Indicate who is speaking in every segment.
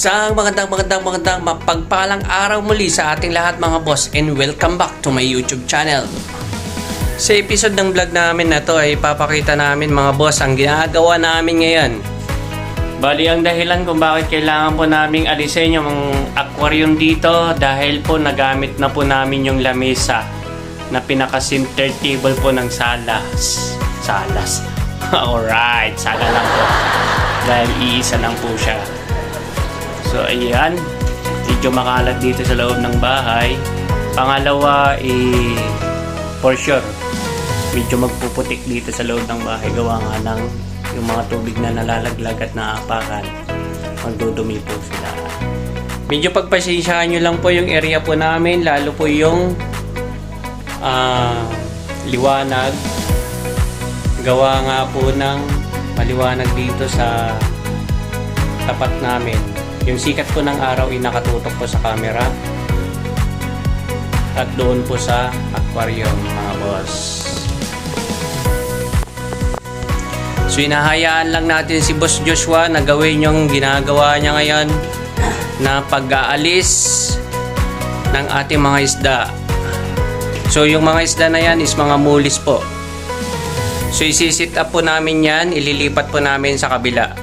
Speaker 1: Isang magandang mapagpalang araw muli sa ating lahat mga boss, and welcome back to my YouTube channel. Sa episode ng vlog namin na to ay papakita namin mga boss ang ginagawa namin ngayon. Bali ang dahilan kung bakit kailangan po naming alisin yung aquarium dito dahil po nagamit na po namin yung lamesa na pinaka-center table po ng salas. Alright, sala lang po dahil iisa lang po siya. So ayan, medyo makalat dito sa loob ng bahay. Pangalawa, for sure, medyo magpuputik dito sa loob ng bahay. Gawa nga ng yung mga tubig na nalalaglag at naapakan. Magdudumi po sila. Medyo pagpasensyahan nyo lang po yung area po namin, lalo po yung liwanag. Gawa nga po ng maliwanag dito sa tapat namin. Yung sikat po ng araw ay nakatutok po sa camera at doon po sa aquarium mga boss. So inahayaan lang natin si Boss Joshua na gawin yung ginagawa niya ngayon na pag-aalis ng ating mga isda. So yung mga isda na yan is mga mulis po. So isi-sit up po namin yan, ililipat po namin sa kabila.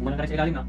Speaker 1: Muna ka rin sa ilalim na.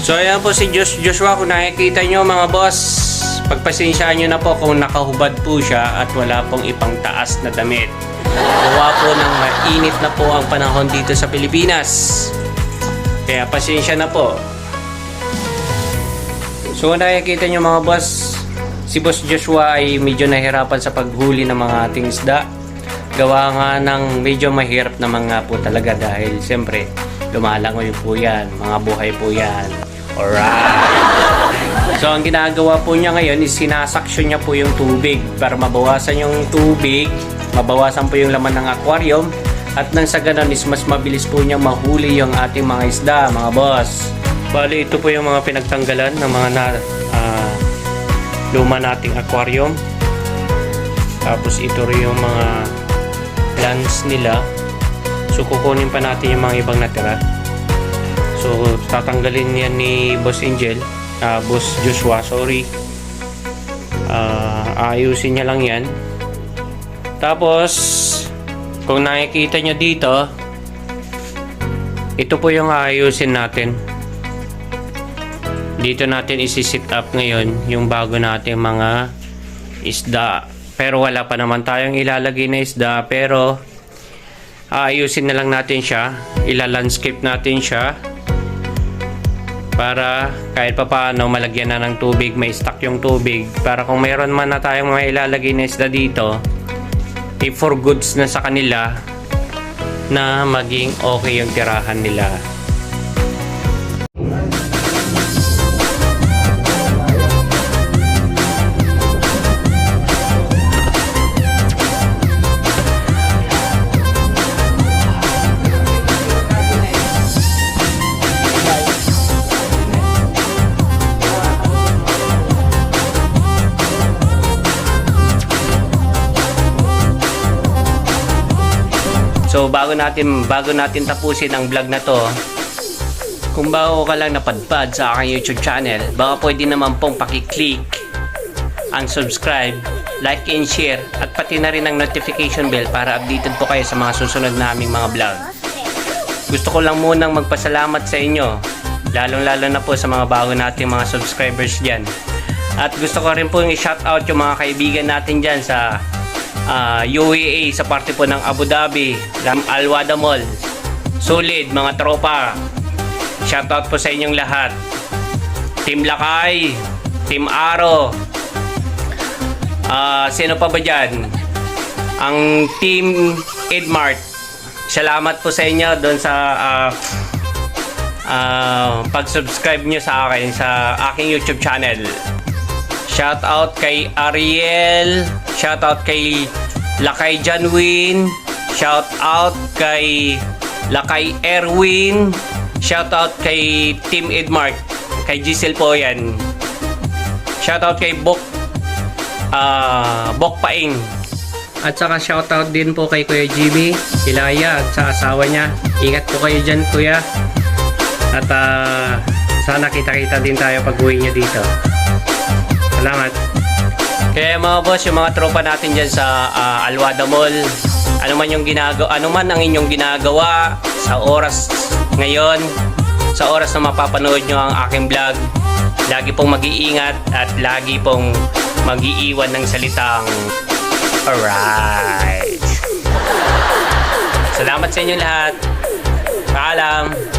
Speaker 1: So ayan po si Joshua, kung nakikita nyo mga boss, pagpasensyaan nyo na po kung nakahubad po siya at wala pong ipang taas na damit. Gawa po ng mainit na po ang panahon dito sa Pilipinas. Kaya pasensya na po. So kung nakikita nyo mga boss, si Boss Joshua ay medyo nahirapan sa paghuli ng mga ating isda. Gawa nga ng medyo mahirap na mga po talaga dahil siyempre lumalangoy po yan, mga buhay po yan. Alright. So ang ginagawa po niya ngayon is sinasaksyon niya po yung tubig para mabawasan yung tubig, mabawasan po yung laman ng aquarium, at nang sa ganun is mas mabilis po niya mahuli yung ating mga isda mga boss. Bali ito po yung mga pinagtanggalan ng mga luma nating aquarium. Tapos ito rin yung mga plants nila. So kukunin pa natin yung mga ibang natira. So tatanggalin yan ni Boss Angel, Boss Joshua, sorry. Ayusin niya lang yan. Tapos kung nakikita nyo dito, ito po yung ayusin natin. Dito natin isi-sit up ngayon yung bago natin mga isda. Pero wala pa naman tayong ilalagay na isda, pero ayusin na lang natin siya. Ila-landscape natin siya para kahit pa paano malagyan na ng tubig, may stock yung tubig, para kung mayroon man na tayong mga ilalagay na isda dito, for goods na sa kanila na maging okay yung tirahan nila. So bago natin tapusin ang vlog na to, kung bago ka lang napadpad sa aking YouTube channel, baka pwede naman pong paki-click ang subscribe, like and share, at pati na rin ang notification bell para updated po kayo sa mga susunod naming mga vlog. Gusto ko lang munang magpasalamat sa inyo, lalong-lalo na po sa mga bago nating mga subscribers dyan. At gusto ko rin po yung i-shoutout yung mga kaibigan natin dyan sa UAE, sa parte po ng Abu Dhabi, Al Wada Mall. Solid mga tropa, shoutout po sa inyong lahat. Team Lakay, Team Aro, sino pa ba dyan? Ang Team Edmart, salamat po sa inyo doon sa pag-subscribe nyo sa akin sa aking YouTube channel. Shoutout kay Ariel, shoutout kay Lakay Janwin, shoutout kay Lakay Erwin, shoutout kay Team Edmark, kay Giselle po yan. Shoutout kay Bok Paing. At saka shoutout din po kay Kuya Jimmy Ilaya at sa asawa niya. Ingat po kayo dyan, kuya. At sana kita-kita din tayo pag-uwi niya dito. Salamat. Kaya mga boss, yung mga tropa natin dyan sa Al Wada Mall, ano man ang inyong ginagawa sa oras ngayon, sa oras na mapapanood nyo ang aking vlog, lagi pong mag-iingat at lagi pong mag-iiwan ng salitang alright. Salamat sa inyo lahat. Paalam.